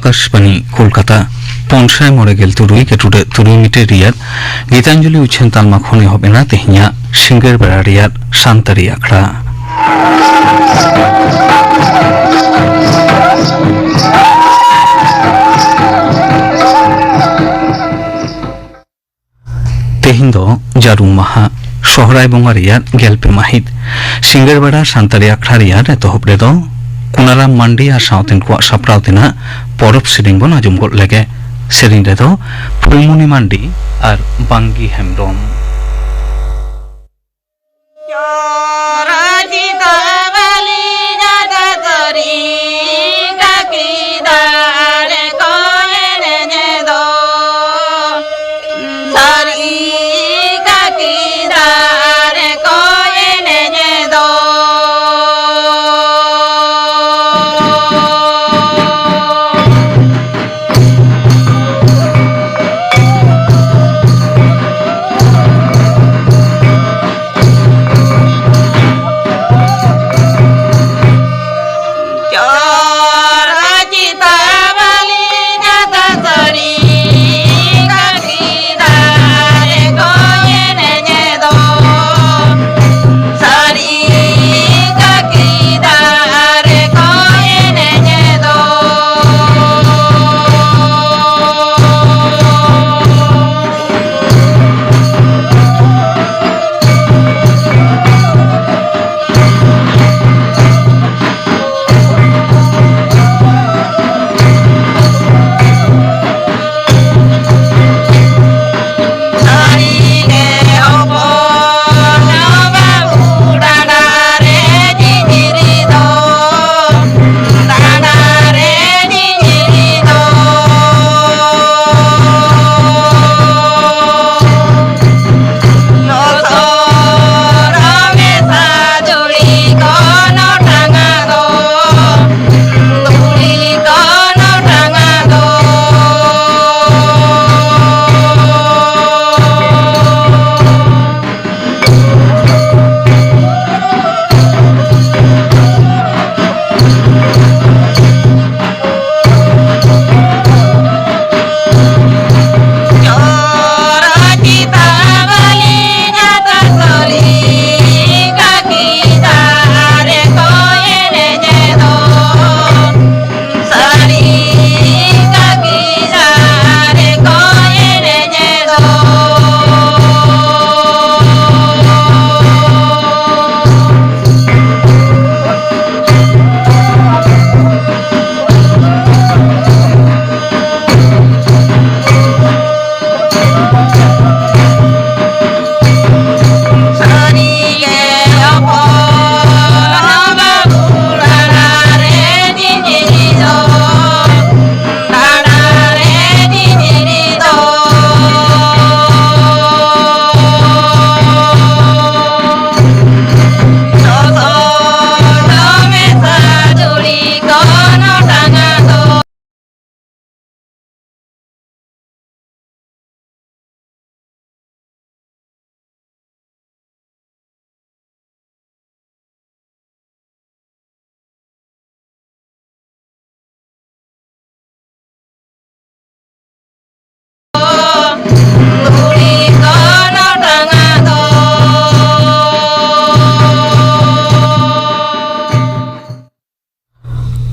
आकाशवाणी कोलकाता पौनसाय मोड़े गेल तुरुई केटुडे तुरुई मिटे रियाद गीतांजलि उछेन तालमा खने होबेना तेहिया सिंगर बेड़ा रियाद शांतारी आखड़ा तेहिन दो जारुम माहा सोहराय बंगा रियाद गेलपे माहित सिंगर बेड़ा शांतारी आखड़ा रियाद एतोहब रेदो कुनाराम मांडी और साउथेन को सप्राव देना परब सेरिंग बन आजुम गो लेगे सेरिंग रेदो फुलमुनि मांडी और बांगी हेम्ब्रम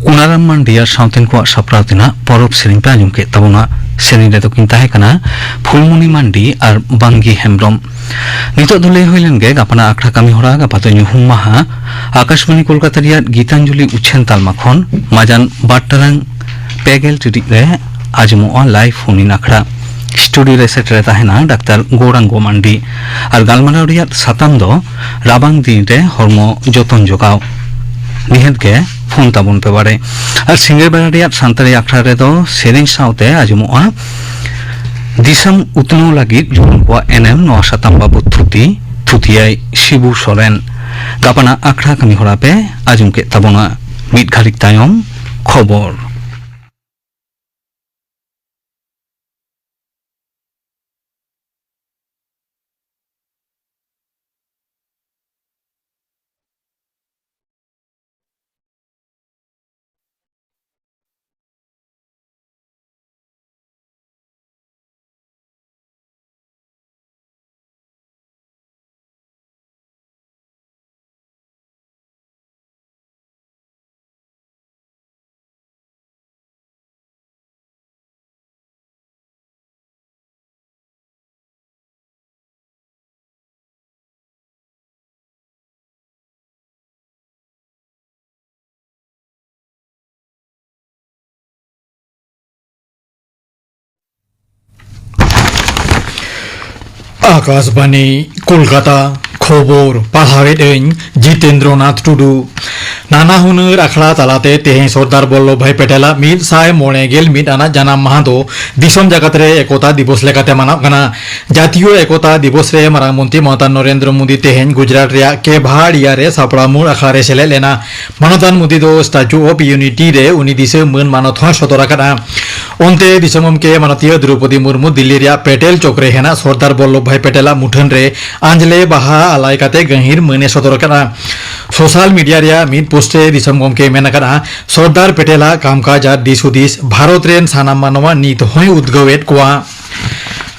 कुनाराम मांडी और साउथेन को सप्राव देना परब सेरिंग पे आजुम के तबना सेरिंग रेदो किन ताहे कना फुलमुनि मांडी और बांगी हेम्ब्रम नितो दुले होइलेन गे गापना आखड़ा कामी होरा गापातो न्युहुम माहा आकाशवाणी कोलकाता रियाद गीतांजलि उछेन तालमा खन माजान बाट्टारां पेगेल टिटिक रे आजुमो लाइव फोन आखड़ा स्टूडियो रे सेटरे ताहेना डाक्टर गौरांग मांडी और गालमाराव रियाद साताम दो राबांग दिन रे हरमो जतन जोगाव निहत के फोन ताबन पे बारे और सिंगर बेड़ा रियाद सान्तारी आखड़ा रे दो सेरिंग साउते आजुमो दिसम उतनो लगी जुन को एनएम नवा साताम बाबू थुतियाई शिबू सोरेन गापना आखड़ा कामी होरा पे आजुम के ताबना मिट घारिक तायम खबर। आकाशवाणी कलकाता खबर पाहाड़ें जितेंद्रनाथ टुडू नाना हुनर आखड़ा तलाते तेहें सरदार वल्लभ भाई पटेला मिद साय मोड़ेगेल मिद आना जानाम माहा दो दिसम जागत रे एकता दिवस लेकाते मानाव कना जातीय एकता दिवस रे मारांग मंत्री ममता नरेंद्र मोदी तेहें गुजरात रे केभाड़िया रे सापड़ा मूल आखड़ा रे सेले लेना मानतान मोदी दो स्टैचू ऑफ यूनिटी रे उनी दिसे मन मानत हन सदर आकना ओंते दिसम के मानतीय द्रौपदी मुर्मू दिल्ली रे पेटेल चौक रे हेना सरदार वल्लभ भाई पटेला मुठन रे आंजले बाहा आलाय काते गहिर मने सदर आकना सोशल मीडिया रे मिद पोस्टे दिसम गमके मेनकना सरदार पटेला कामकाज आर दिसुदिस भारत रेन सानाम मानवा नीत होय उद्गवेत कोआ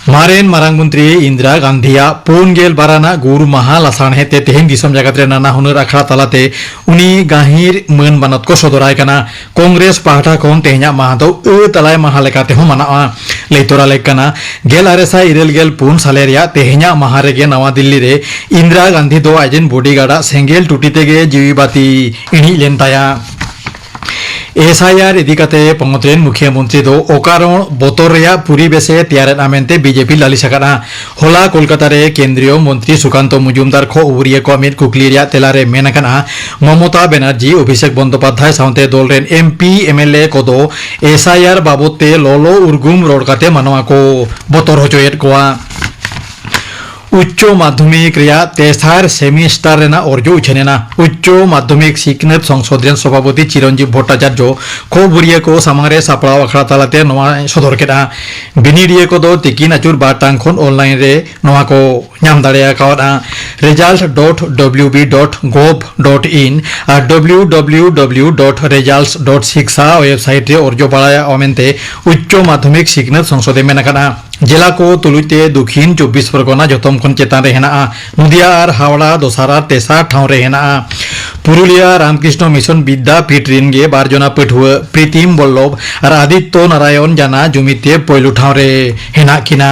मारेन मारांग मंत्री इंदिरा गांधीया पोनगेल बाराना गुरु माहा लासान हेते तेहें दिसम जगत रे नाना हुनर आखड़ा तलाते उनी गाहिर मन बानत को सदराय कना कांग्रेस पाहटा खन तेहेंया माहा दो तलाय माहा लेकाते हो मानाआ लेतोरा लेकना गेल आरेसा इरेल गेल पुन सालेरिया तेहेंया माहा रेगे नवा दिल्ली रे इंदिरा गांधी दो आजेन बॉडीगार्ड सेंगेल टुटीतेगे जीवी बाती इणी लेनताया एसआईआर इदिकाते पंगतरेन मुख्यमंत्री दो ओकारण बतर रेया परिबेसे तैयार आमेनते बीजेपी लालिसाकाना होला कोलकाता रे केंद्रीय मंत्री सुकांत मुजुमदार खो उरिये को मित कुकली रेया तेलारे मेनकाना ममता बनर्जी अभिषेक बंदोपाध्याय साउंते दल रेन एमपी एमएलए को दो एसआईआर बाबते लोलो उर्गुम रोडकाते मानवा को बतर होचोयेत कोआ उच्च माध्यमिक तेसार सेमिस्टार अर्जो उछेना उच्च माध्यमिक सिखनत संसद सभापति चिरंजीव भट्टाचार्य खोबुरिया को सामारे सापड़ाव आखड़ा तलाते सदर केदा बिनिडिया को दो तिकिन आचुर बाटांग खन ऑनलाइन रे नवा को नाम दाड़े कावदा result.wb.gov.in और www.results.शिक्षा वेबसाइट रे अर्जो बाड़ाया अमेनते उच्च माध्यमिक सिखनत संसदे मेनकाना जिला को तुलुते दक्षिण 24 परगना जतम खन चेतान रे हेना नदिया और हावड़ा दोसारा तेसार ठाव रे हेना पुरुलिया रामकृष्ण मिशन विद्यापीठ रिनगे बारजना पठुआ प्रीतिम वल्लभ और आदित्य नारायण जाना जुमिते पहलू ठाव रे हेना किना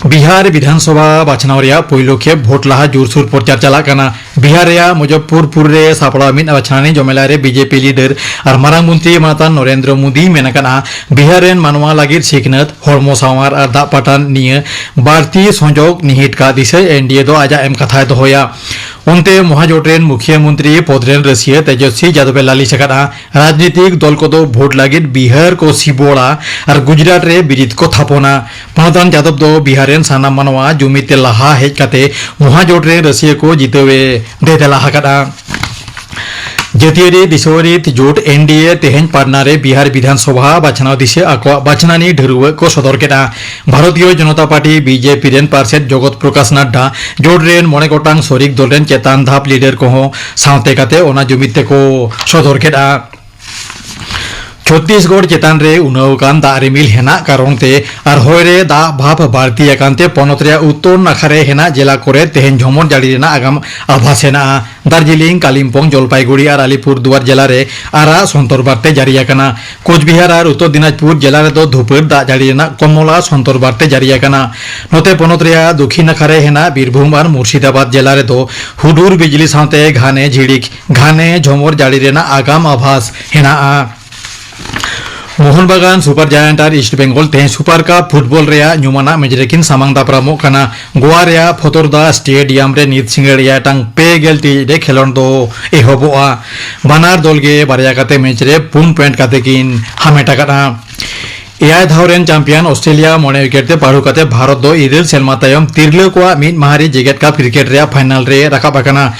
बिहार विधानसभा बाछनाव रेया पहिलो खेप भोट लाहा जोरसोर प्रचार चलाकाना बिहार रेया मुजफ्फरपुर रे सापड़ा मिद बाछनानी जमेला रे बीजेपी लीडर और मारांग मंत्री मानता नरेंद्र मोदी मेनकाना बिहार रेन मानवा लागिर सिखनत हरमो सावार और दा पाटान निये बारती संजोग निहित का दिसे एनडीए दो आजा एम कथाय दोया उनते महाजोटेन मुख्यमंत्री पदरेन रसिया तेजस्वी यादव लालिसाकाना राजनीतिक दल को दो भोट लागिर बिहार को सिबोड़ा और गुजरात रे बिरित को थापोना पनतान यादव दो बिहारेन साना मानवा जुमिते लाहा हेज काते महाजोटेन रसिया को जितवे दे लाहा कादा जतियारी दिसोरी जोट एनडीए तेहें पाटनारे बिहार विधानसभा बाछनाव दिसे आको बाछनानी ढेरुआ को सदर केदा Bharatiya Janata party BJP rain पार्षद जगत प्रकाश नड्डा जोट रेन मने गोटांग सरिक दल रेन चेतान धाप लीडर को सावते काते ओना जुमिते को सदर केदा छत्तीसगढ़ चेतान रे उनावकान दा रिमिल हेना कारणते और होयरे दा भाप भारतीय कांते पनत रे उत्तर नाखारे हेना जिला करे तेहें झमर जाड़ी रेना आगाम आभास हेना दार्जिलिंग कालिम्पोंग जलपाईगुड़ी और आलिपुरदुआर जिला रे आरा संतर बार्ते जारी आकाना कोचबिहार और उत्तर दिनाजपुर जिला रे दो धुपर दा जाड़ी रेना कमला संतर बार्ते जारी आकाना नोते पनत रे दक्षिण नाखारे हेना बीरभूम और मुर्शिदाबाद जिला रे दो हुडुर बिजली साथे घाने झिड़िक घाने झमर जाड़ी रेना आगाम आभास हेना मोहनबागान सुपर जायंट और ईस्ट बेंगल तेहें सुपर कप फुटबॉल रेया न्यूमाना मेजरेकिन सामांग दापरामो काना गोवा रेया फतोरदा स्टेडियम रे नित सिंगड़िया टांग पे गेलटी रे खेलोन दो एहबोआ बानार दल गे बारिया काते मैच रे 4 पॉइंट काते किन हामेटा काना एआई धावरेन चैंपियन ऑस्ट्रेलिया मने विकेट ते पारू काते भारत दो इरेल सेलमा तायम तिरले को मिद महारी जेगेट कप क्रिकेट रे फाइनल रे राकाब आकाना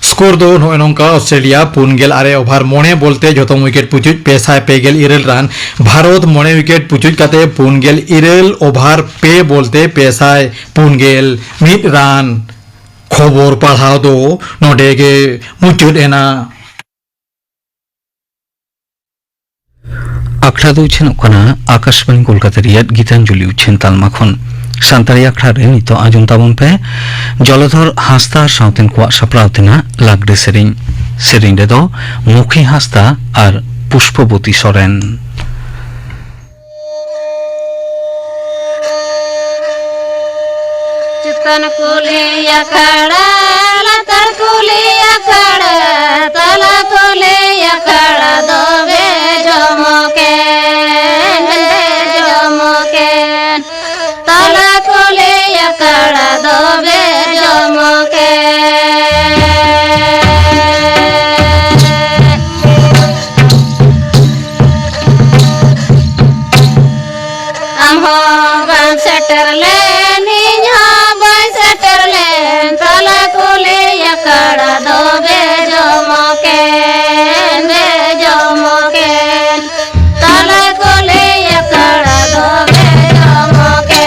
स्कोर दो नौका ऑस्ट्रेलिया 4 आरे ओभार मणे बोलते जतम विकेट पुचुज पेसाय पेगेल इरेल रान भारत मणे विकेट पुचुज काते 4 इरेल ओभार पे बोलते पेसाय 4 मिद रान खबर पढ़ाव दो नोडेगे मुचुद एना आखड़ा दो उछेन ओकाना आकाशवाणी कोलकाता रियाद गीतांजलि उछेन तालमा खन सानतारी आखड़ा रे नितो आजम ताबन पे जलधर हास्ता साउतेन को सप्रावतेना लागदे सेरिन रे दो मुखी हास्ता और पुष्पवती सोरेन चितन कुली अखाड़ा लतर कुली अखाड़ा तला कुली अखाड़ा दोबे जमके तला कुली akara dobe jomoke amho ban setterlen hinho ban setterlen tala kule akara dobe jomoke be jomoke tala kule akara dobe jomoke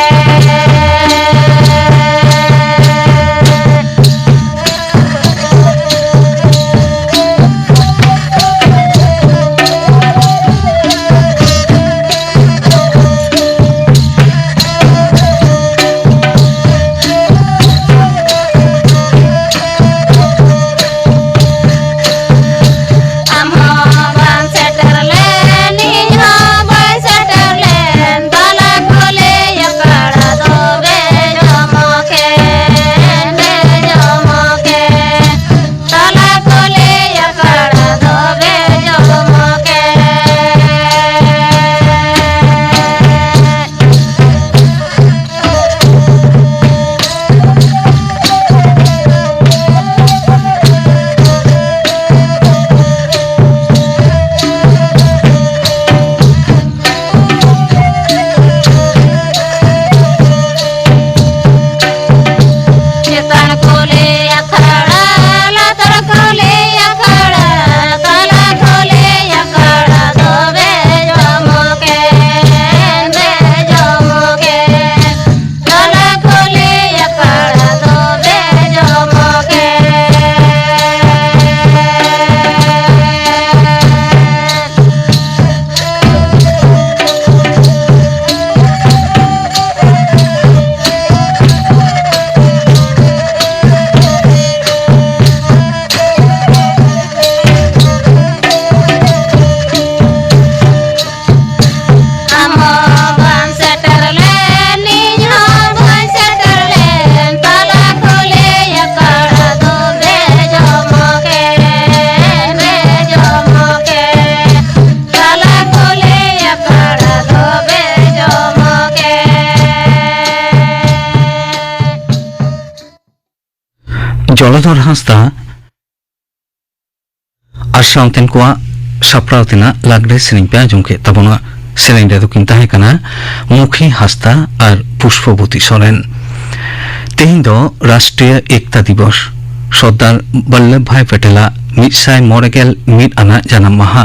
জলধর হাঁসদা আর সাঁওতেন কোয়া সাপ্রাও তেনা লাগড়ে সেরেñ पे आंजम के तबना सेरेñ रे दो किन ताहे कना मुखी हांसदा और पुष्पवती सोरेन तेहिं दो राष्ट्रीय एकता दिवस सरदार वल्लभ भाई पटेला मिसाय मोरेगेल मिट आना जानाम माहा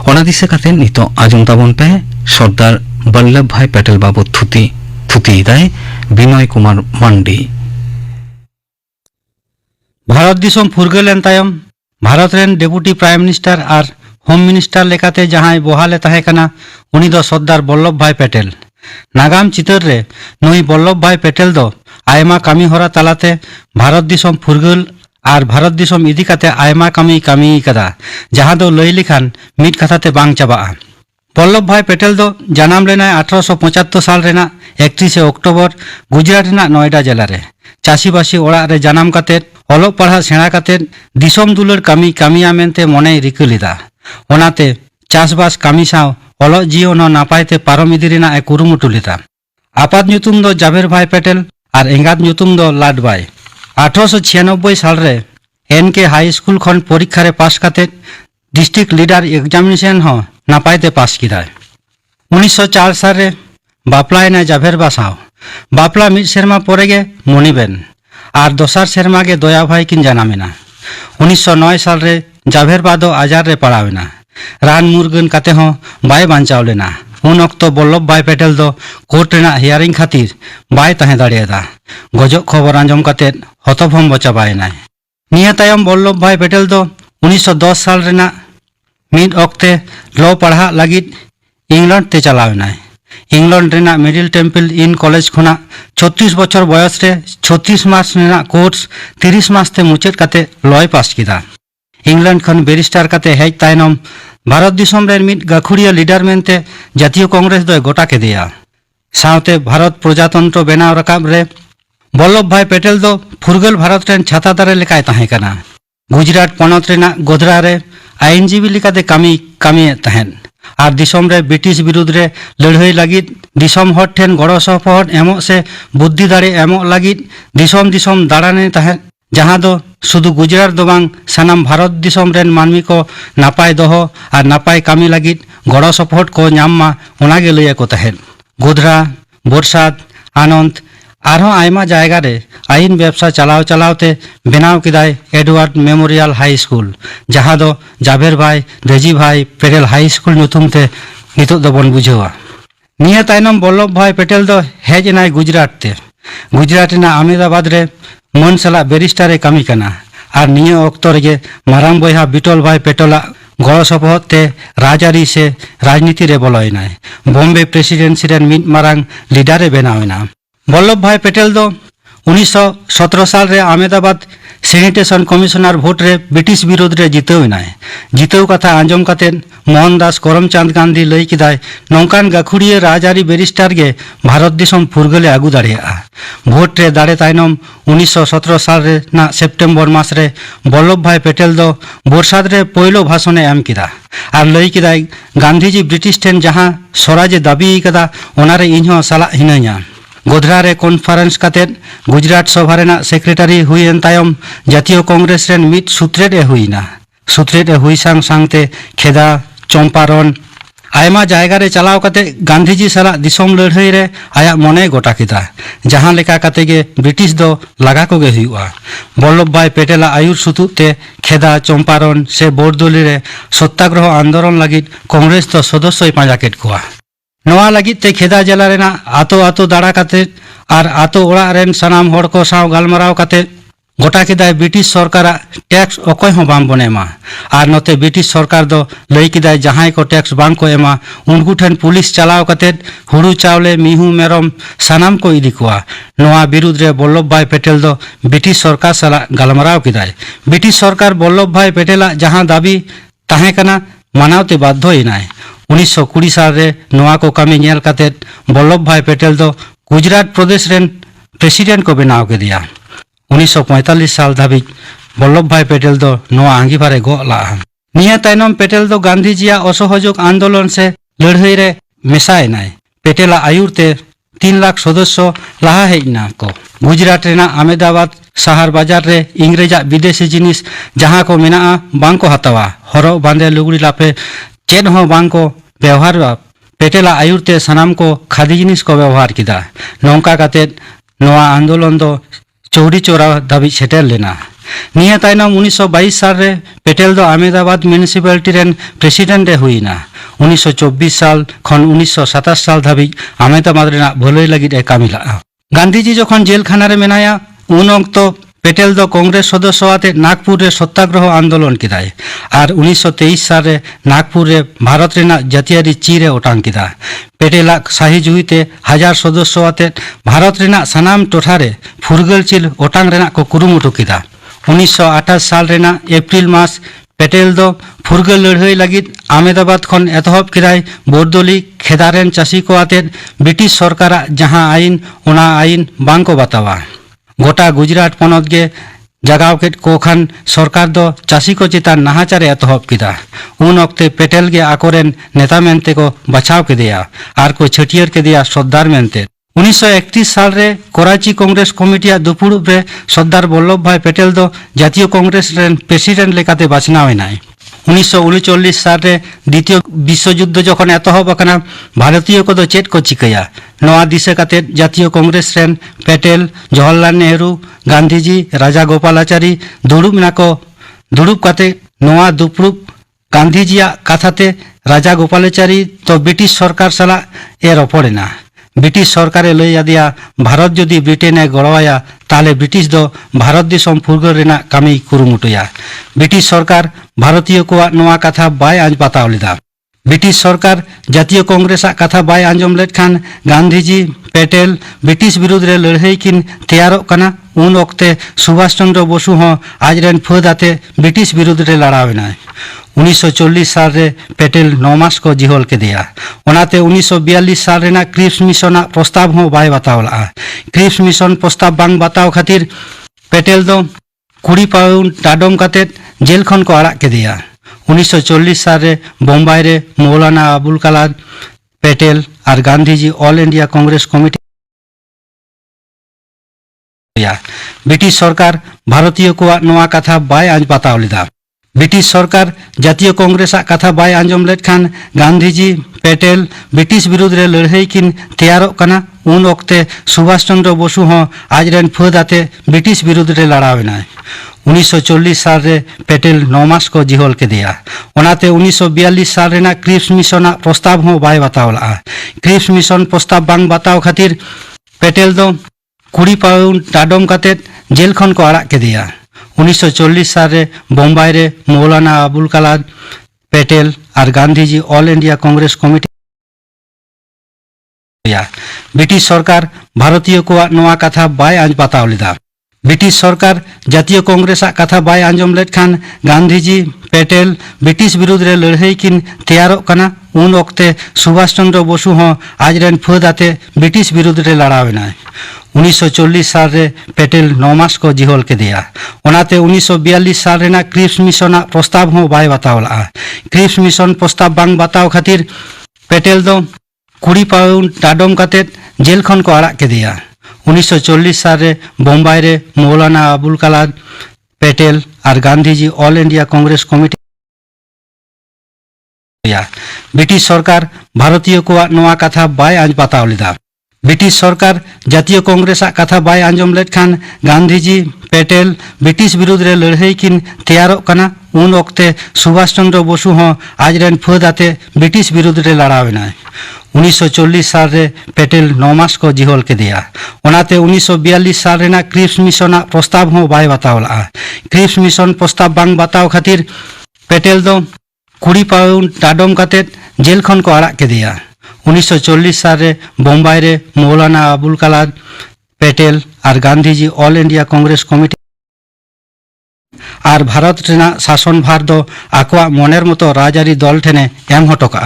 ओना दिसे काते नितो आंजम ताबन पे सरदार वल्लभ भाई पटेल बाबू थुती दाय बिनय कुमार मांडी भारत दिसम फुरगेलेन तायम भारत रेन डेपुटी प्राइम मिनिस्टर और होम मिनिस्टर लेकाते जहां बहाले ताहे कना उनी दो सरदार वल्लभ भाई पटेल नागाम चितर रे नई वल्लभ भाई पटेल दो आयमा कामी हरा तालाते भारत दिसम फुरगेल और भारत दिसम इदी काते आयमा कामी कदा जहां दो लई लिखान मिट कथाते बांग चाबाआ वल्लभ भाई पटेल दो जनाम लेना 1875 साल रेना 31 अक्टोबर गुजरात रेना नोएडा जिला रे चासीबासी ओड़ा रे जनाम काते अलोक पढ़ा सेणा काते दिसम दुलर कामिया मेनते मने रिका लेदा ओनाते चासबास कामी साव अलोक जीवन नापायते पारम इदी रेना ए कुरुमुटु लेदा आपात ᱧᱩᱛᱩᱢ दो जाबेर भाई पटेल और एंगात ᱧᱩᱛᱩᱢ दो लाडबाई 1896 साल रे एनके हाई स्कूल खन परीक्षा रे पास काते डिस्ट्रिक्ट लीडर एग्जामिनेशन हो नापायते पास किदाय 1904 साल रे बापलायना जाभेर बासाव बापला मिड सेरमा परेगे मणिबेन और दोसार सेरमा के दया भाई किन जानामेना 1909 साल रे जाभेर बादो आजार रे पड़ावेना रान मुरगन काते हो बाय बांचाव लेना उन अक्तो वल्लभ भाई पटेल दो कोर्ट रेना हियरिंग खातिर बाय ताहे दाड़ियादा गजो खबर आंजम काते हतभम बचाबायना निया तायम वल्लभ भाई पटेल दो 1910 साल रेना मिड अक्ते लॉ पढ़ा लगित इंग्लैंड ते चलावेना इंग्लैंड रेना मिडिल टेम्पल इन कॉलेज खुना 36 बछर बयस रे 36 मास रेना कोर्स 30 मास ते मुचेद काते लॉय पास किदा इंग्लैंड खन बैरिस्टार काते हेज तायनम भारत दिसम रे मिड गाखुड़िया लीडर मेनते जातीय कांग्रेस दो गोटा के दिया सावते भारत प्रजातंत्र बेनाव रकाब रे वल्लभ भाई पटेल दो फुरगल भारत रेन छाता दारे लेकाय ताहे कना गुजरात पनत रेना गोधरा रे आईनजीबी लिकाते कामी तहन আর दिसम रे ब्रिटिश विरुद्ध रे लड़ाई लगित दिसम हर ठेन गड़ो सपोहट एमो से बुद्धि दाड़े एमो लगित दिसम दिसम दाड़ाने तहे जहाँ दो शुधु गुजरात दो बांग सानाम भारत दिसम रेन मानवी को नापाय दोहो और नापाय कामी लगित गड़ो सपोहट को ᱧᱟᱢ ओनागे लइया को तहेन गोधरा बोरसाद आनंद आरहों आयमा जायगा रे आईन व्यवसा चलाव चलावते बेनाव किदाय एडवार्ड मेमोरियल हाई स्कूल जहाँ दो जाभेर भाई रेजी भाई पेटेल हाई स्कूल ᱧᱩᱛᱩᱢ ते नितो दो बन बुझेवा निया तायनम वल्लभ भाई पेटेल दो हेज नाय गुजरात ते गुजरात ना अहमदाबाद रे मन सला बेरिस्टार रे कामी कना और निया ऑक्टो रे मारांग बयहा बिटल भाई पेटेला गड़ो सपोहट ते राजआरी से राजनीति रे बोलयनाय बॉम्बे प्रेसिडेंसी रेन मिद मारांग लीडर रे बनावना वल्लभ भाई पेटेल दो 1917 साल रे अहमदाबाद सैनिटेशन कमिशनर भोट रे ब्रिटिश विरोध रे जितेवनाय जितेव कथा आंजम कते मोहनदास करमचंद गांधी लई किदाय नौकान गाखुड़िया राजआरी बेरिस्टार गे भारत दिसम फुरगले आगू दाड़िया भोट रे दाड़े तायनम 1917 साल रे ना सेप्टेम्बर मास रे वल्लभ भाई पेटेल दो बोरसाद रे पहिलो भाषणे एम किदा और लई किदाय गांधीजी ब्रिटिश ठेन जहां स्वराजे दाबी कदा ओनारे इन्हों सला हिनाया गोधरा रे कॉन्फ्रेंस काते गुजरात सभा रेना सेक्रेटरी हुईन तायम जातीय कांग्रेस रेन मिद सूत्रेट ए हुई सांग सांगते खेदा चंपारण आयमा जायगा रे चलाव काते गांधीजी सला दिसम लड़ाई रे आया मने गोटा किदा जहां लेका काते गे ब्रिटिश दो लगा को गे हुआ वल्लभ भाई पेटेला आयुर सुतुते खेदा चंपारण से बोरदोली रे सत्याग्रह आंदोलन लगित कांग्रेस तो सदस्य पांजाकेट कोआ नवा लगित ते खेदा जिला रेना आतो आतो दाड़ा काते और आतो ओड़ा रेन सनाम हड़ को साव गालमराव काते गोटा किदाय ब्रिटिश सरकार टैक्स अकय हों बाम बनेमा और नोते ब्रिटिश सरकार दो लई किदाय जहां को टैक्स बांग को एमा उनको ठेन पुलिस चलाव काते हुड़ू चावले मिहू मेरम सनाम को इदी कोआ नवा विरुद्ध रे वल्लभ भाई पेटेल दो ब्रिटिश सरकार सला गालमराव किदाय ब्रिटिश सरकार वल्लभ भाई पेटेला जहां दाबी ताहे कना मानावते बाध्य इनाय 1920 साल रे नवा को कामी नेल काते वल्लभ भाई पेटेल दो गुजरात प्रदेश रेन प्रेसिडेंट को बनाव के दिया 1945 साल धाबी वल्लभ भाई पेटेल दो नवा आंगीभारे गो ला निया तायनम पेटेल दो गांधीजिया असहयोग आंदोलन से लड़ाई रे मेसाय नाय पेटेला आयुरते 3 लाख सदस्य लाहा हेजना को गुजरात रेना अहमदाबाद शहर बाजार रे इंग्रेजा विदेशी जिनिस जहां को मेना बांग को हतावा हरो बांधे लुगड़ी लापे चेन हो बांग को व्यवहार पेटेला आयुरते सनाम को खादी जिनिस को व्यवहार किदा नौका काते नवा आंदोलन दो चौड़ी चौरा दाबी सेटेल लेना निया तायनम 1922 साल रे पेटेल दो अहमदाबाद म्यूनिसिपैलिटी रेन प्रेसिडेंट रे हुईना 1924 साल खन 1927 साल धाबी अहमदाबाद रेना भलई लगित ए कामिला गांधीजी जखन जेल खाना रे मेनाया उन वक्त पेटेल दो कांग्रेस सदस्य आते नागपुर रे सत्याग्रह आंदोलन किदाय और 1923 साल रे नागपुर रे भारत रेना जातियारी चीरे ओटांग किदा पेटेला शाही जुईते 1000 सदस्य आते भारत रेना सनाम टोठा रे फुरगल चिल ओटांग रेना को कुरुमुटु किदा 1928 साल रेना एप्रिल मास पेटेल दो फुरगल लड़ाई लगित अहमदाबाद खन एतहब किदाय बोरदोली खेदारेन चासी को आते ब्रिटिश सरकार जहां आईन ओना आईन बांग को बतावा गोटा गुजरात पनत गे जगाव के कोखान सरकार दो चासी को चितान नाहाचारे एतहब किदा उन वक्ते पेटेल गे आकोरेन नेता मेनते को बचाव के दिया और को छटियर के दिया सरदार मेनते 1931 साल रे कराची कांग्रेस कमिटिया दुपुड़ुब रे सरदार वल्लभ भाई पेटेल दो जातीय कांग्रेस रेन प्रेसिडेंट लेकाते बाछनाव एनाय 1939 साल रे द्वितीय विश्वयुद्ध जखन एतहब अकना भारतीय को दो चेट को चिकया नवा दिशे काते जातीय कांग्रेस रेन पेटेल जवाहरलाल नेहरू गांधीजी राजा गोपालाचारी दुड़ुब काते नवा दुपुड़ुब गांधीजिया कथाते राजा गोपालाचारी तो ब्रिटिश सरकार सला ए रपड़ेना ब्रिटिश सरकारे लई दिया भारत जदि ब्रिटेने गड़वाया ताले ब्रिटिश दो भारत दिसम फुरगल रेना कामी कुरुमुटुया ब्रिटिश सरकार भारतीय को नवा कथा बाय आंज बताव लेदा ब्रिटिश सरकार जातीय कांग्रेस कथा बाय आंजम लेद खान गांधीजी पेटेल ब्रिटिश विरुद्ध रे लड़ाई किन तैयारो कना उन वक्ते सुभाष चंद्र बसु हो आज रेन फौज आते ब्रिटिश विरुद्ध रे लड़ावेना 1940 साल रे पेटेल 9 मास को जिहोल के दिया ओनाते 1942 साल रेना क्रिप्स मिशन प्रस्ताव हो बाय बतावला क्रिप्स मिशन प्रस्ताव बांग बताव खातिर पेटेल दो 20 पाउंड टाडम काते जेल खन को आड़ा के दिया 1940 साल रे बोम्बाई रे मौलाना अबुल कलाम पेटेल और Gandhiji all India Congress committee British सरकार भारतीय को नवा कथा बाय आंज बताव लेदा ब्रिटिश सरकार जातीय कांग्रेस कथा बाय आंजम लेद खान गांधीजी पेटेल ब्रिटिश विरुद्ध रे लड़ाई किन तैयार कना उन वक्ते सुभाष चंद्र बसु हो आज रेन फद आते ब्रिटिश विरुद्ध रे लड़ावेना 1940 साल रे पेटेल 9 मास को जिहल के दिया ओनाते 1942 साल रेना क्रिप्स मिशन प्रस्ताव हो बाय बतावला क्रिप्स मिशन प्रस्ताव बांग बताव खातिर पेटेल दो 20 पाउंड टाडम काते जेल खन को आड़ा के दिया 1940 साल रे बोम्बाई रे मौलाना अबुल कलाम पेटेल और Gandhiji all India Congress committee British सरकार भारतीय को नवा कथा बाय आंज बताव लेदा ब्रिटिश सरकार जातीय कांग्रेस कथा बाय आंजम लेद खान गांधीजी पेटेल ब्रिटिश विरुद्ध रे लड़ाई किन तैयार कना उन वक्ते सुभाष चंद्र बसु हो आज रेन फद आते ब्रिटिश विरुद्ध रे लड़ावेना 1940 साल रे पेटेल 9 मास को जिहल के दिया ओनाते 1942 साल रेना क्रिप्स मिशन प्रस्ताव हो बाय बतावला क्रिप्स मिशन प्रस्ताव बांग बताव खातिर पेटेल दो 20 पाउंड टाडम काते जेल खन को आड़ा के दिया 1940 साल रे बोम्बाई रे मौलाना अबुल कलाम पेटेल और Gandhiji all India Congress committee British सरकार भारतीय को नवा कथा बाय आंज बताव लेदा ब्रिटिश सरकार जातीय कांग्रेस कथा बाय आंजम लेद खान गांधीजी पेटेल ब्रिटिश विरुद्ध रे लड़ाई किन तैयार कना उन वक्ते सुभाष चंद्र बसु हो आज रेन फद आते ब्रिटिश विरुद्ध रे लड़ावेना 1940 साल रे पेटेल 9 मास को जिहल के दिया ओनाते 1942 साल रेना क्रिप्स मिशन प्रस्ताव हो बाय बतावला क्रिप्स मिशन प्रस्ताव बांग बताव खातिर पेटेल दो 20 पाउंड टाडम काते जेल खन को आड़ा के दिया 1940 साल रे बोम्बाई रे मौलाना अबुल कलाम पेटेल और Gandhiji all India Congress committee और भारत रेना शासन भार दो आकवा मनेर मतो राजारी दल ठेने एम हटोका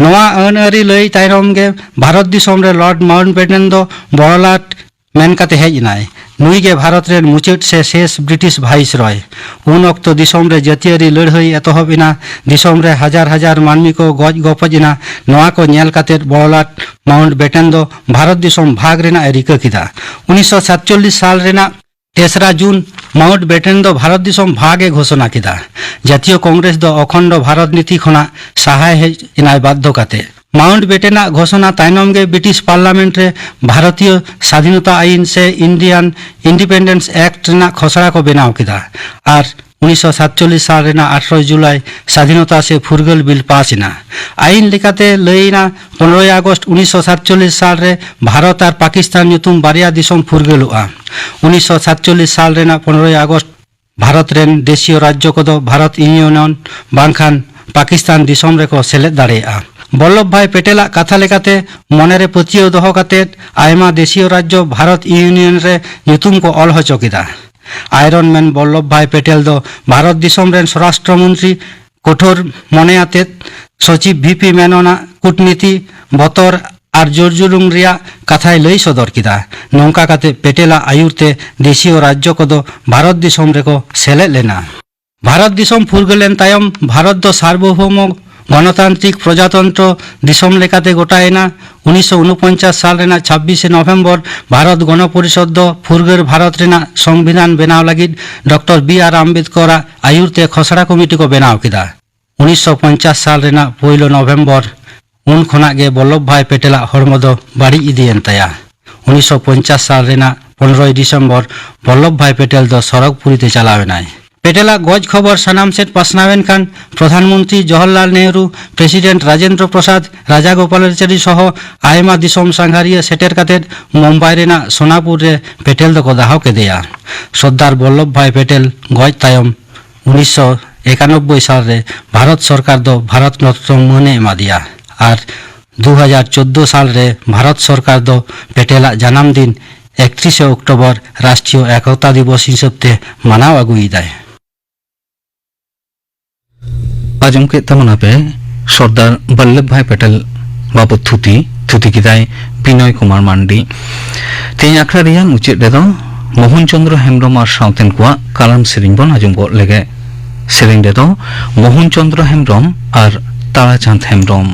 नवा अनआरी लई तायरम गे भारत दिसोम रे लॉर्ड माउंटबेटन दो बड़लाट मेन काते हेज नाय नुई गे भारत रे मुचाद से शेष ब्रिटिश भाइस रॉय उन वक्त दिसोम रे जातीयारी लड़ाई एतहबिना दिसोम रे हजार हजार मानमी को गज गपजिना नवा को नेल काते बड़लाट माउंटबेटन दो भारत दिसोम भाग रेना रिका किदा 1947 साल रेना 3 जून माउंटबेटन दो भारत दिसोम भागे घोषणा किदा जातीय कांग्रेस दो अखंड भारत नीति खना सहाय हेज इनाय बाध्य काते माउंटबेटन घोषणा तायनम गे ब्रिटिश पार्लियामेंट रे भारतीय स्वाधीनता आईन से इंडियन इंडिपेंडेंस एक्ट ना खसड़ा को बनाव किदा और 1947 साल रेना 18 जुलाई स्वाधीनता से फुरगल बिल पासिना आईन लेकाते लईना 15 अगस्त 1947 साल रे भारत और पाकिस्तान नुतुम बारिया दिसोम फुरगलुआ 1947 साल रेना 15 अगस्त भारत रेन देशीय राज्य को दो भारत यूनियन बांखान पाकिस्तान दिसोम रे को सेलेद दाड़ेया बल्लभ भाई पेटेला कथा लेकाते मनेरे पतियो दोहो काते आयमा देशीय राज्य भारत यूनियन रे नुतुम को ऑल हचो किदा आयरन मैन बल्लभ भाई पेटेल दो भारत दिसोम रेन स्वराष्ट्र मंत्री कठोर मने आते सचिव वीपी मेनोना कूटनीति बतर और जोरजुलुंग रिया कथाय लई सदर किदा नौका काते पेटेला आयुरते देशीय राज्य को दो भारत दिसोम रे को सेले लेना भारत दिसोम फुरगलेन तायम भारत दो सार्वभौम गणतांत्रिक प्रजातंत्र दिसोम लेकाते गोटायना 1949 साल रेना 26 नवेम्बर भारत गणपरिषद दो फुरगर भारत रेना संविधान बनाव लगिद डॉक्टर बी.आर. आम्बेडकर आयुरते खसड़ा कमिटी को बनाव किदा 1950 साल रेना 1 नवेम्बर उन खना गे बल्लभ भाई पेटेला हड़मो दो बाड़ी इदियन ताया 1950 साल रेना 15 डिसेम्बर बल्लभ भाई पेटेल दो सरगपुरीते चलावेनाय पेटेला गज खबर सनाम सेट पासनावेन खान प्रधानमंत्री जवाहरलाल नेहरू प्रेसिडेंट राजेंद्र प्रसाद राजा गोपालाचारी सह आयमा दिसोम सांघारिया सेटेर काते मुम्बाई रेना सोनापुर रे पेटेल दो दाहो के दिया सरदार बल्लभ भाई पेटेल गज तायम 1991 साल रे भारत सरकार दो भारत रत्न मने एमा दिया और 2014 साल रे भारत सरकार दो पेटेला जन्मदिन 31 अक्टोबर राष्ट्रीय एकता दिवस हिसाबते मनाव आगुईदाय आजम के तमना पे सरदार वल्लभ भाई पटेल बाबू थुती किदाय बिनय कुमार मांडी तेज आखड़ा रिया मुचाद रेदो मोहन चंद्र हेम्ब्रम और साउतेन को कालाम सेरिंग बन आजम को लेगे ᱥᱮᱨᱮᱧ ᱨᱮᱫᱚ ᱢᱳᱦᱚᱱ ᱪᱚᱱᱫᱨᱚ ᱦᱮᱢᱵᱨᱚᱢ ᱟᱨ ᱛᱟᱨᱟᱪᱟᱸᱫ ᱦᱮᱢᱵᱨᱚᱢ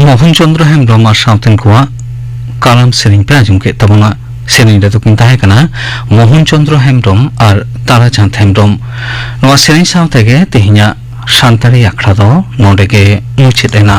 मोहन चंद्र हेम्ब्रम और साउथन कोआ कालाम सेरिंग पे आजम के तबना सेरिंग रे तो किन ताहे कना मोहन चंद्र हेम्ब्रम और ताराचांद हेम्ब्रम नवा सेरिंग साउथे के तेहिना शांतारी आखड़ा दो नोडे के मुचित एना